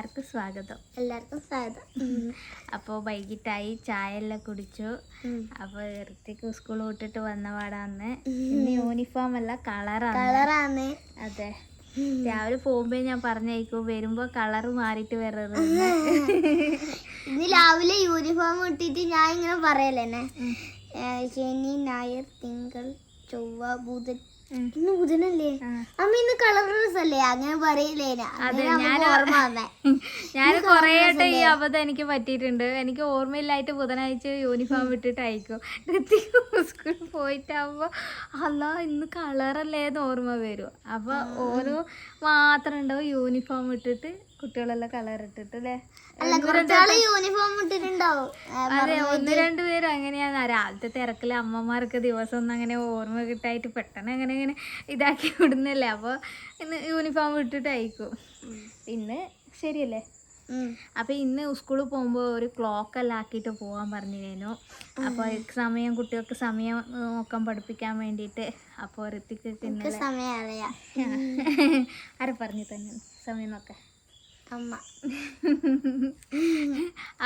എല്ലാവർക്കും സ്വാഗതം. അപ്പോൾ വൈകിട്ടായി, ചായ എല്ലാം കുടിച്ചു. അപ്പോൾ ഋത്തിക്ക് സ്കൂൾ വിട്ടിട്ട് വന്നപാടാന്ന്. ഇന്ന് യൂണിഫോം അല്ല, കളറാണ്. അതെ, രാവിലെ പോകുമ്പോ ഞാൻ പറഞ്ഞേക്കും വരുമ്പോ കളറ് മാറിയിട്ട് വരരുത്. ഇന്ന് രാവിലെ യൂണിഫോം ഇട്ടിട്ട് ഞാൻ ഇങ്ങനെ പറയല്ലേ, ശനി ഞായർ തിങ്കൾ ചൊവ്വ ബുധൻ, ഇന്ന് ബുധനല്ലേ അമ്മ, ഇന്ന് കളർ ഡ്രസ് അല്ലേ, അങ്ങനെ പറയില്ലേ. ഞാൻ കൊറേ ആയിട്ട് ഈ അബദ്ധം എനിക്ക് പറ്റിയിട്ടുണ്ട്. എനിക്ക് ഓർമ്മയില്ലായിട്ട് ബുധനാഴ്ച യൂണിഫോം ഇട്ടിട്ട് അയക്കും. സ്കൂളിൽ പോയിട്ടാകുമ്പോ അല്ല ഇന്ന് കളറല്ലേന്ന് ഓർമ്മ വരും. അപ്പൊ ഓരോ മാത്രം ഉണ്ടാവും യൂണിഫോം ഇട്ടിട്ട്, കുട്ടികളെല്ലാം കളർ ഇട്ടിട്ട് അല്ലേ. യൂണിഫോം ഇട്ടിട്ടുണ്ടാവും. അതെ, 1-2 പേരും അങ്ങനെയാണ്. രാവിലത്തെ തിരക്കില് അമ്മമാർക്ക് ദിവസം ഒന്നും അങ്ങനെ ഓർമ്മ കിട്ടായിട്ട് പെട്ടെന്ന് അങ്ങനെ ഇങ്ങനെ ഇതാക്കി വിടുന്നല്ലേ. അപ്പോൾ ഇന്ന് യൂണിഫോം ഇട്ടിട്ട് അയക്കും. ഇന്ന് ശരിയല്ലേ. അപ്പോൾ ഇന്ന് സ്കൂളിൽ പോകുമ്പോൾ ഒരു ക്ലോക്കെല്ലാം ആക്കിയിട്ട് പോകാൻ പറഞ്ഞിരുന്നു. അപ്പോൾ സമയം, കുട്ടികൾക്ക് സമയം നോക്കാൻ പഠിപ്പിക്കാൻ വേണ്ടിയിട്ട്. അപ്പോൾ ഋത്തിക്ക് ആരെ പറഞ്ഞു തന്നെ സമയം നോക്കാൻ അമ്മ.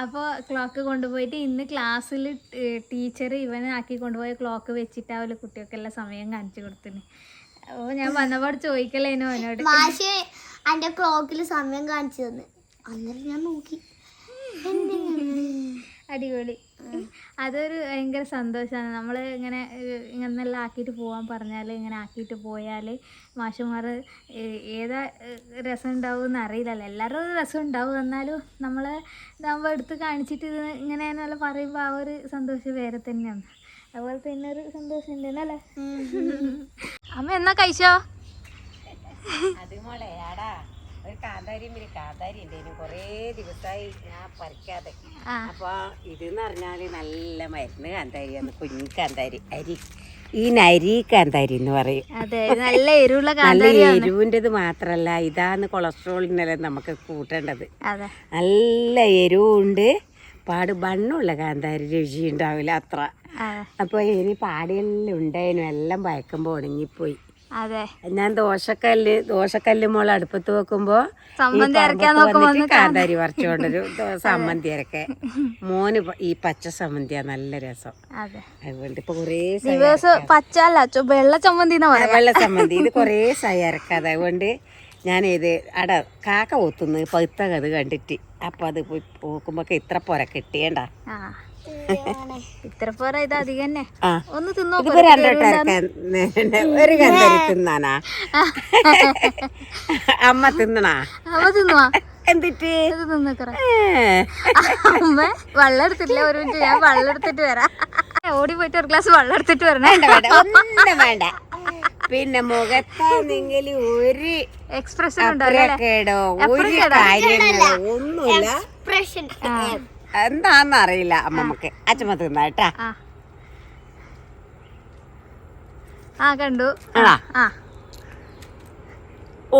അപ്പോൾ ക്ലോക്ക് കൊണ്ടുപോയിട്ട് ഇന്ന് ക്ലാസ്സിൽ ടീച്ചർ ഇവനെ ആക്കി കൊണ്ടുപോയ ക്ലോക്ക് വെച്ചിട്ടാവില്ല കുട്ടികൾക്കെല്ലാം സമയം കാണിച്ചു കൊടുത്തിന്. അപ്പോൾ ഞാൻ വന്നപാട് ചോദിക്കലേനോ അവനോട്, മാഷ് എൻ്റെ ക്ലോക്കിൽ സമയം കാണിച്ചു തന്നു. അന്നേരം ഞാൻ നോക്കി. അടിപൊളി. അതൊരു ഭയങ്കര സന്തോഷമാണ്. നമ്മൾ ഇങ്ങനെല്ലാം ആക്കിയിട്ട് പോകാൻ പറഞ്ഞാൽ, ഇങ്ങനെ ആക്കിയിട്ട് പോയാൽ മാഷന്മാർ ഏതാ രസം ഉണ്ടാവും എന്ന് അറിയില്ലല്ലോ. എല്ലാവരും ഒരു രസം ഉണ്ടാവും. എന്നാലും നമ്മൾ ഇതാകുമ്പോൾ എടുത്ത് കാണിച്ചിട്ട് ഇത് ഇങ്ങനെയെന്നെല്ലാം പറയുമ്പോൾ ആ ഒരു സന്തോഷം വേറെ തന്നെയാണ്. അതുപോലെ തന്നെ ഒരു സന്തോഷം ഉണ്ടെന്നല്ലേ. അമ്മ എന്നാ കഴിച്ചോ? അത് മോളെ ആടാ ഒരു കാന്താരി ഉണ്ടേനും കുറേ ദിവസമായി ഞാൻ പറിക്കാതെ. അപ്പൊ ഇതെന്ന് പറഞ്ഞാല് നല്ല മരുന്ന് കാന്താരിയാണ്, കുഞ്ഞു കാന്താരി. ഈ നരി കാന്താരി എന്ന് പറയും. നല്ല എരിവുള്ള നല്ല എരിവിൻ്റെത് മാത്രല്ല, ഇതാണ് കൊളസ്ട്രോളിനെല്ലാം നമുക്ക് കൂട്ടേണ്ടത്. നല്ല എരിവുണ്ട്, ബണ്ണുള്ള കാന്താരി രുചി ഉണ്ടാവില്ല അത്ര. അപ്പൊ ഇനി പാടിയെല്ലാം ഉണ്ടായിരുന്നു, എല്ലാം ഭയക്കുമ്പോ ഉണങ്ങിപ്പോയി. ഞാൻ ദോശക്കല്ല് മോളെ അടുപ്പത്ത് വെക്കുമ്പോ കാന്താരി പറിച്ചോണ്ടൊരു സമ്മന്തി അരക്കെ. മോന് ഈ പച്ച സമ്മന്തിയാ നല്ല രസം. അതുകൊണ്ട് ഇപ്പൊ കൊറേ വെള്ള സമ്മന്തി ഇത് കൊറേ സായി അരക്കാതെ. അതുകൊണ്ട് ഞാനിത് കാക്ക കൊത്തുന്നു പഴുത്ത കത് കണ്ടിട്ട്. അപ്പൊ അത് പോയി നോക്കുമ്പോ ഇത്ര പോര കിട്ടിയണ്ട, ഇത്ര പോരാ. ഇത് അധികം തന്നെ. ഒന്ന് തിന്നോ, ഒരു കാന്താരി തിന്നാനാ അമ്മ തിന്നണാ? അമ്മ തിന്നുവാ എന്നിട്ട് അമ്മ വെള്ളം എടുത്തിട്ടില്ല. ഒരു മിനിറ്റ്, ഞാൻ വെള്ളം എടുത്തിട്ട് വരാം. ഓടി പോയിട്ട് ഒരു ഗ്ലാസ് വെള്ളം എടുത്തിട്ട് വരണേ. ഒന്നും വേണ്ട. പിന്നെ മുഖത്താണെങ്കിൽ ഒരു എക്സ്പ്രഷൻ കേടോ ഒരു കാര്യങ്ങളോ ഒന്നുമില്ല. എന്താന്ന് അറിയില്ല അമ്മമ്മക്ക്. അച്ഛമ്മ തിന്നാട്ടാ. കണ്ടു. ഓ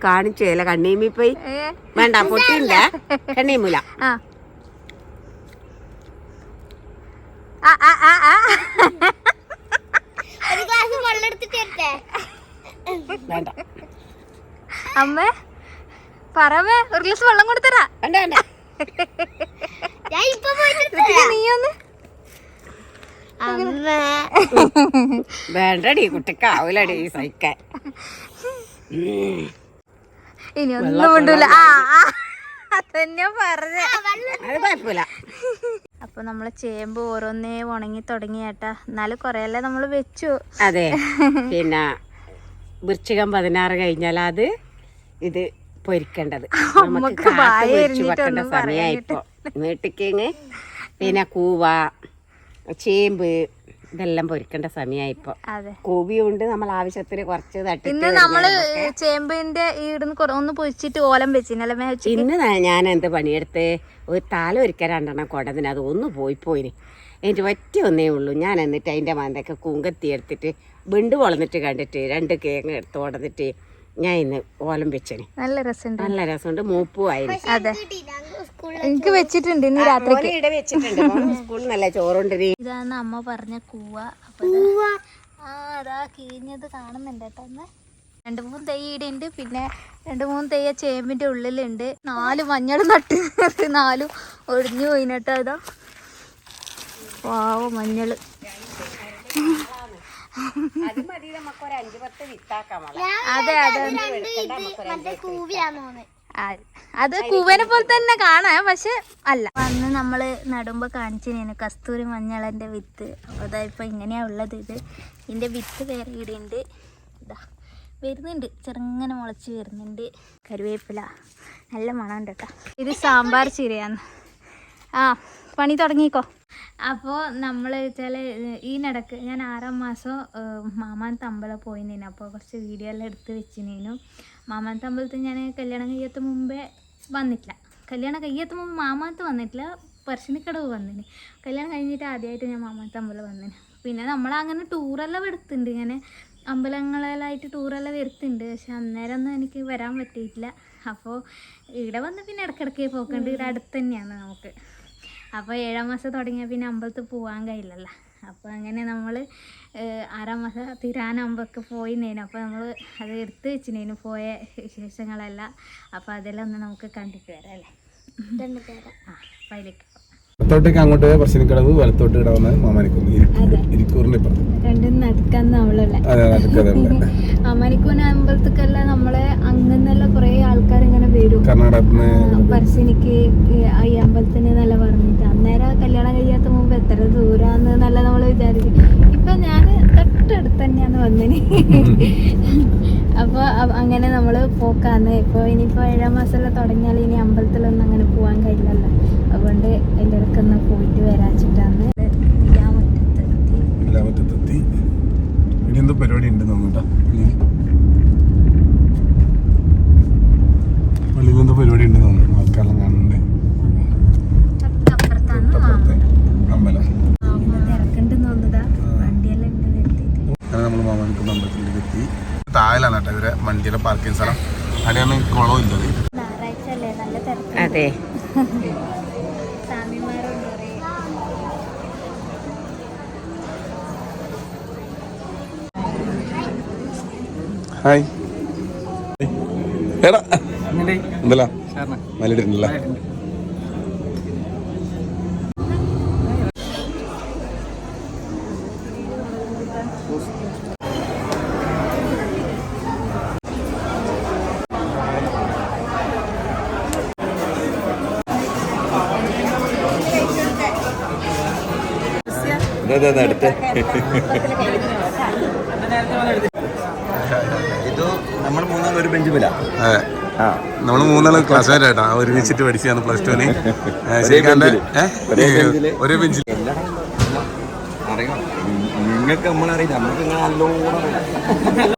കാണിച്ചേല കണ്ണീമി പോയി. വേണ്ട, പൊട്ടിയില്ല കണ്ണീമൂല. വേണ്ട അമ്മേ പറവേ, ഒരു ഗ്ലാസ് വെള്ളം കൊടുത്തരാ. വേണ്ട വേണ്ട, നീയൊന്ന് വേണ്ടടി, കുട്ടിക്കാവൂലടി സഹിക്കാൻ. ഇനി ഒന്നും കൊണ്ടൂല. അതന്നെ പറഞ്ഞ, അത് കുഴപ്പമില്ല. അപ്പൊ നമ്മള് ചേമ്പ് ഓരോന്നേ ഉണങ്ങി തുടങ്ങി ഏട്ടാ. എന്നാലും കൊറേയല്ലേ നമ്മള് വെച്ചു. അതെ, പിന്നെ വൃശ്ചികം 16 കഴിഞ്ഞാൽ അത് ഇത് പൊരിക്കേണ്ടത്. നമുക്ക് കാട്ട് പൊരിച്ചു വെക്കേണ്ട സമയമായിപ്പോ. നീട്ടിക്കേങ്ങ് പിന്നെ കൂവ, ചേമ്പ് ഇതെല്ലാം പൊരിക്കേണ്ട സമയമായിപ്പോ. കൂവിയുണ്ട്, നമ്മൾ ആവശ്യത്തിന് കുറച്ച് തട്ടി. ഇന്ന് നമ്മള് ചേമ്പിന്റെ ഈടുന്ന് ഒന്ന് പൊരിച്ചിട്ട് ഓലം വെച്ചിനല്ലേ. ഇന്ന് ഞാൻ എന്ത് പണിയെടുത്ത് ഒരു താല ഒരിക്കൽ 2 കൊണ്ടതിന് അത് ഒന്ന് പോയിന്. എനിക്ക് ഒറ്റ ഒന്നേ ഉള്ളൂ. ഞാൻ എന്നിട്ട് അതിൻ്റെ മന്തൊക്കെ കുങ്കത്തി എടുത്തിട്ട് ബണ്ട് പൊളന്നിട്ട് കണ്ടിട്ട് 2 കേങ്ങ് എടുത്ത് കൊടന്നിട്ട് ഞാൻ ഇന്ന് ഓലം വെച്ചന്. നല്ല രസമുണ്ട്, നല്ല രസമുണ്ട്. മൂപ്പുമായിരുന്നു. അതെ, എനിക്ക് വെച്ചിട്ടുണ്ട് ഇന്ന് രാത്രിക്ക്. വെച്ചിട്ടുണ്ട് സ്കൂളിൽ നല്ല ചോറുണ്ട്. ഇതാണ് അമ്മ പറഞ്ഞ കൂവ. അതാ കീഞ്ഞത് കാണുന്നുണ്ട് കേട്ടോ. 2-3 തൈ ഇവിടെ ഉണ്ട്. പിന്നെ 2-3 തൈ ചേമ്പിൻ്റെ ഉള്ളിലുണ്ട്. 4 മഞ്ഞൾ നട്ട് 4 ഒടിഞ്ഞു പോയിട്ടോ. ഇതാ പാവ മഞ്ഞൾ. അതെ അതെ, അത് കൂവനെ പോലെ തന്നെ കാണാം, പക്ഷെ അല്ല. അന്ന് നമ്മൾ നടുമ്പോൾ കാണിച്ചിരുന്നു കസ്തൂരി മഞ്ഞളൻ്റെ വിത്ത്. അപ്പോൾ അതാ ഇപ്പോൾ ഇങ്ങനെയാണ് ഉള്ളത്. ഇതിൻ്റെ വിത്ത് വേറെ ഇവിടെ ഉണ്ട്. ഇതാ വരുന്നുണ്ട്, ചെറുങ്ങനെ മുളച്ച് വരുന്നുണ്ട്. കരുവേപ്പില നല്ല മണമുണ്ട് കേട്ടോ. ഇത് സാമ്പാർ ചീരയാണ്. ആ പണി തുടങ്ങിക്കോ. അപ്പോൾ നമ്മൾ വെച്ചാൽ ഈ നടക്ക് ഞാൻ 6-ാം മാസം മാമാനത്തെ അമ്പലം പോയിനേനു. അപ്പോൾ കുറച്ച് വീഡിയോ എല്ലാം എടുത്ത് വെച്ചിനേനു. മാമാനത്തെ അമ്പലത്തിൽ ഞാൻ കല്യാണം കഴിയാത്ത മുമ്പേ വന്നിട്ടില്ല. കല്യാണം കഴിയാത്ത മുമ്പ് മാമാനത്ത് വന്നിട്ടില്ല, പറശ്ശിനിക്കടവ് വന്നിന്. കല്യാണം കഴിഞ്ഞിട്ട് ആദ്യമായിട്ട് ഞാൻ മാമാനത്തെ അമ്പലം വന്നിന്. പിന്നെ നമ്മളങ്ങനെ ടൂറെല്ലാം എടുത്തിട്ടുണ്ട്, ഇങ്ങനെ അമ്പലങ്ങളിലായിട്ട് ടൂറെല്ലാം വരുത്തുന്നുണ്ട്. പക്ഷെ അന്നേരം ഒന്നും എനിക്ക് വരാൻ പറ്റിയിട്ടില്ല. അപ്പോൾ ഇവിടെ വന്ന് പിന്നെ ഇടയ്ക്കിടയ്ക്ക് പോക്കുണ്ട്. ഇവിടെ അടുത്ത് തന്നെയാണ് നമുക്ക്. അപ്പോൾ 7-ാം മാസം തുടങ്ങിയാൽ പിന്നെ അമ്പലത്തിൽ പോകാൻ കഴിയില്ലല്ലോ. അപ്പോൾ അങ്ങനെ നമ്മൾ 6-ാം മാസം തിരാനാകുമ്പോഴൊക്കെ പോയിന്നേനു. അപ്പോൾ നമ്മൾ അത് എടുത്ത് വെച്ചിനേനു പോയ വിശേഷങ്ങളെല്ലാം. അപ്പോൾ അതെല്ലാം ഒന്ന് നമുക്ക് കണ്ടിട്ട് വരാം അല്ലേ. ആ അപ്പോൾ അതിലേക്ക് ഇടത്തോട്ടേക്ക് അങ്ങോട്ട് പോയാൽ പറശ്ശിനിക്കടവ്, വലത്തോട്ട് കിടന്ന് മാമാനിക്കുന്ന് ഇരിക്കൂറിന്റെ ഇപ്പുറത്ത്. രണ്ടും നടക്കാന്ന് നമ്മളുള്ള മാമാനിക്കൂന അമ്പലത്തേക്കെല്ലാം നമ്മളെ അങ്ങനെല്ലാം കുറേ ആൾക്കാർ ഇങ്ങനെ വരും. കർണാടകത്തിൽ പറശ്ശിനിക്ക് ഈ അമ്പലത്തിന് നല്ല പറഞ്ഞിട്ട് അന്നേരം കല്യാണം കഴിയാത്ത മുമ്പ് എത്ര ദൂരാന്ന് നല്ല നമ്മൾ വിചാരിക്കും. ഇപ്പൊ ഞാൻ തൊട്ടടുത്ത് തന്നെയാണ് വന്നിന്. അപ്പോൾ അങ്ങനെ നമ്മൾ പോക്കാന്ന്. ഇപ്പോൾ ഇനിയിപ്പോൾ 7-ാം മാസമെല്ലാം തുടങ്ങിയാൽ ഇനി അമ്പലത്തിലൊന്നും അങ്ങനെ പോകാൻ കഴിയില്ലല്ലോ. അതുകൊണ്ട് അതിൻ്റെ ഇടയ്ക്കൊന്ന് പോയിട്ട് വരാച്ചിട്ടാണ്. മുറ്റത്തെത്തി. ഇനി എന്തോ പരിപാടി ഉണ്ട് തോന്നുന്നുട്ടോ. പള്ളിയിലെന്തോ പരിപാടി ഉണ്ട് തോന്നുന്നു. ആൾക്കാരെല്ലാം കാണുന്നുണ്ട്. അമ്പലം തിരക്കുണ്ടെന്ന് തോന്നുന്നതാ. വണ്ടിയെല്ലാം ഉണ്ട് നിർത്തിയിട്ട്. അങ്ങനെ നമ്മൾ മാമാനിക്കുന്ന അമ്പലത്തിലേക്ക് എത്തി. താഴെയാണ് കേട്ടോ ഇവരെ വണ്ടിയുടെ പാർക്കിംഗ് സ്ഥലം. അവിടെയാണ് കുളവും ഇല്ലത്. ഞായറാഴ്ച അല്ലേ, നല്ല തിരക്ക്. അതെ, സ്വാമിമാരുണ്ട് കുറേ. ഹായ് എടാ എന്തല്ല നല്ലിട്ടുണ്ടല്ലേ. അടുത്ത ഇത് നമ്മൾ 3 ഒരു ബെഞ്ച് വില. നമ്മൾ 3 ക്ലാസ്സുകാരായിട്ടാ ഒരുമിച്ചിട്ട് പഠിച്ചാണ് +2-ന്. ഒരേ ബെഞ്ചിൽ. അറിയാം, നിങ്ങൾക്ക് നമ്മളറിയില്ല, നമുക്ക് ഇങ്ങനെ നല്ലോണം അറിയാം.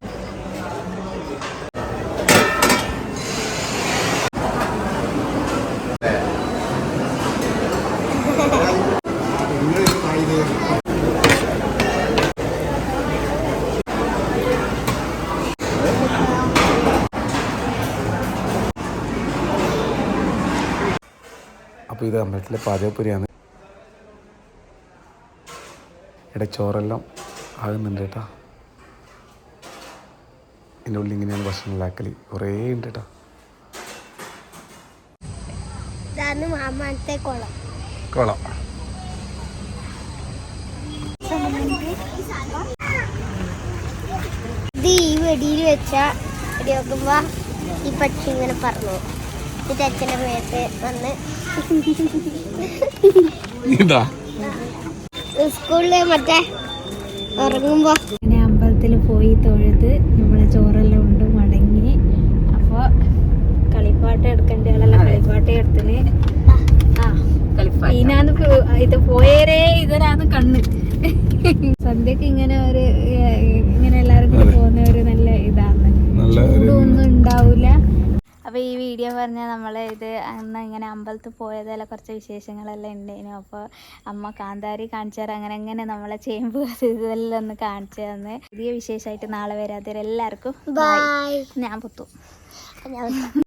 അപ്പോൾ ഇത് അമ്പലത്തിലെ പാചകപ്പുരിയാണ്. ഇവിടെ ചോറെല്ലാം ആകുന്നുണ്ട് കേട്ടോ. ഇതിൻ്റെ ഉള്ളിൽ ഇങ്ങനെയാണ് ഭക്ഷണം ഉണ്ടാക്കൽ. കുറേ ഉണ്ട് കേട്ടോ. ഇതാണ് മാമാനത്തെ കുളം. കൊള്ളാം. ഇത് ഈ വെടിയിൽ വെച്ച വെടി നോക്കുമ്പോ ഈ പക്ഷി ഇങ്ങനെ പറഞ്ഞു. ഇത് അച്ഛൻ്റെ മേത്ത് വന്ന് സ്കൂളില് മറ്റേ ഉറങ്ങുമ്പോ അങ്ങനെ അമ്പലത്തിൽ പോയി തൊഴുത് നമ്മളെ ചോറെല്ലാം ഉണ്ട് മടങ്ങി. അപ്പോൾ കളിപ്പാട്ട് എടുക്കേണ്ട ആളല്ല കളിപ്പാട്ട് എടുത്തിന്. ഇതിനാന്ന് ഇത് പോയേരേ ഇതിനാന്ന് കണ്ണ്. സന്ധ്യക്ക് ഇങ്ങനെ ഇങ്ങനെ എല്ലാവരും കൂടി പോകുന്ന ഒരു നല്ല ഇതാണ്. ചൂടൊന്നും ഉണ്ടാവില്ല. അപ്പോൾ ഈ വീഡിയോ പറഞ്ഞാൽ നമ്മൾ ഇത് അന്ന് ഇങ്ങനെ അമ്പലത്തിൽ പോയതെല്ലാം കുറച്ച് വിശേഷങ്ങളെല്ലാം ഉണ്ടായിരുന്നു. അപ്പോൾ അമ്മ കാന്താരി കാണിച്ചു തരാം. അങ്ങനെ നമ്മളെ ചേമ്പ് ഇതെല്ലാം ഒന്ന് കാണിച്ചു തന്ന്. പുതിയ വിശേഷമായിട്ട് നാളെ വരാതെ എല്ലാവർക്കും ബൈ. ഞാൻ പുത്തു.